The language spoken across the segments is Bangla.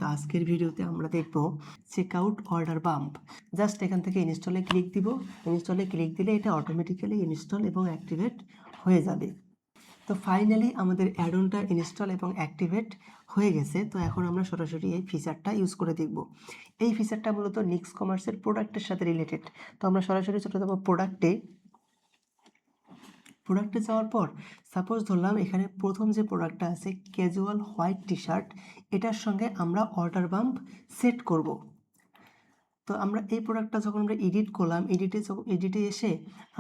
তো আজকের ভিডিওতে আমরা দেখব চেকআউট অর্ডার বাম্প। জাস্ট এখান থেকে ইনস্টলে ক্লিক দিব। ইনস্টলে ক্লিক দিলে এটা অটোমেটিক্যালি ইনস্টল এবং অ্যাক্টিভেট হয়ে যাবে। তো ফাইনালি আমাদের অ্যাডনটা ইনস্টল এবং অ্যাক্টিভেট হয়ে গেছে। তো এখন আমরা সরাসরি এই ফিচারটা ইউজ করে দেখব। এই ফিচারটা মূলত নিক্স কমার্সের প্রোডাক্টের সাথে রিলেটেড। তো আমরা সরাসরি চলে যাবো প্রোডাক্টে যাওয়ার পর সাপোজ ধরলাম এখানে প্রথম যে প্রোডাক্টটা আছে ক্যাজুয়াল হোয়াইট টি শার্ট, এটার সঙ্গে আমরা অর্ডার বাম্প সেট করব। তো আমরা এই প্রোডাক্টটা যখন আমরা এডিট করলাম, এডিটে এসে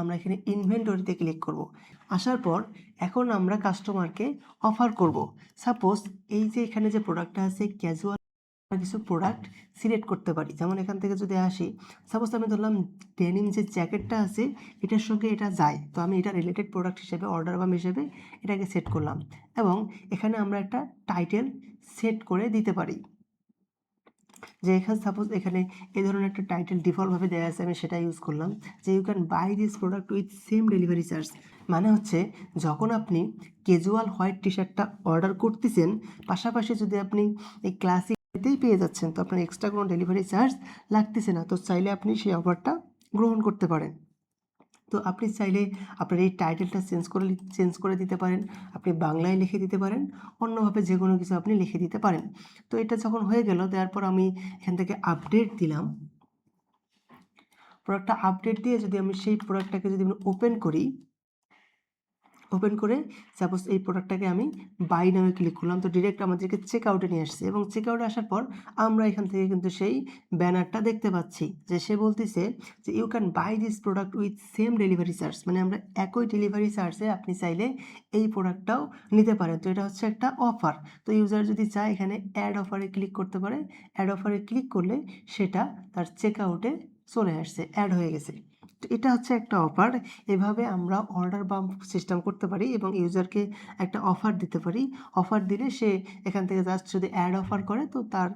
আমরা এখানে ইনভেন্টরিতে ক্লিক করব। আসার পর এখন আমরা কাস্টমারকে অফার করব। সাপোজ এই যে এখানে যে প্রোডাক্টটা আছে ক্যাজুয়াল, কিছু প্রোডাক্ট সিলেক্ট করতে পারি। যেমন এখান থেকে যদি আসি, সাপোজ আমি ধরলাম ডেনিম যে জ্যাকেটটা আছে এটার সঙ্গে এটা যায়, তো আমি এটা রিলেটেড প্রোডাক্ট হিসেবে অর্ডার বাম হিসেবে এটাকে সেট করলাম এবং এখানে আমরা একটা টাইটেল সেট করে দিতে পারি। যে এখানে সাপোজ এখানে এই ধরনের একটা টাইটেল ডিফল্টভাবে দেওয়া আছে, আমি সেটা ইউজ করলাম যে you can buy this product with same delivery charge. মানে হচ্ছে যখন আপনি ক্যাজুয়াল হোয়াইট টি শার্টটা অর্ডার করতেছেন, পাশাপাশি যদি আপনি এই ক্লাসিক এতেই পেয়ে যাচ্ছেন, তো আপনার এক্সট্রা কোনো ডেলিভারি চার্জ লাগতেছে না। তো চাইলে আপনি সেই অফারটা গ্রহণ করতে পারেন। তো আপনি চাইলে আপনার এই টাইটেলটা চেঞ্জ করে দিতে পারেন, আপনি বাংলায় লিখে দিতে পারেন, অন্যভাবে যে কোনো কিছু আপনি লিখে দিতে পারেন। তো এটা যখন হয়ে গেল, দেওয়ার পর আমি এখান থেকে আপডেট দিলাম। প্রোডাক্টটা আপডেট দিয়ে যদি আমি সেই প্রোডাক্টটাকে যদি আমি ওপেন করে সাপোজ এই প্রোডাক্টটাকে আমি বাই নামে ক্লিক করলাম, তো ডিরেক্ট আমাদেরকে চেক আউটে নিয়ে আসছে এবং চেক আউটে আসার পর আমরা এখান থেকে কিন্তু সেই ব্যানারটা দেখতে পাচ্ছি যে সে বলতেছে যে you can buy this product with same delivery charge. মানে আমরা একই ডেলিভারি চার্জে আপনি চাইলে এই প্রোডাক্টটাও নিতে পারেন। তো এটা হচ্ছে একটা অফার। তো ইউজার যদি চায় এখানে অ্যাড অফারে ক্লিক করতে পারে। অ্যাড অফারে ক্লিক করলে সেটা তার চেক আউটে চলে আসছে, অ্যাড হয়ে গেছে। তো এটা হচ্ছে একটা অফার। এভাবে আমরা অর্ডার বাম্প সিস্টেম করতে পারি এবং ইউজারকে একটা অফার দিতে পারি। অফার দিলে সে এখান থেকে জাস্ট যদি অ্যাড অফার করে, তো তার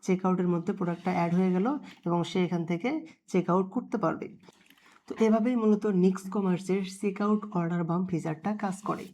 চেক আউটের মধ্যে প্রোডাক্টটা অ্যাড হয়ে গেল এবং সে এখান থেকে চেক আউট করতে পারবে। তো এভাবেই মূলত নিক্স কমার্সের চেক আউট অর্ডার বাম্প ফিচারটা কাজ করে।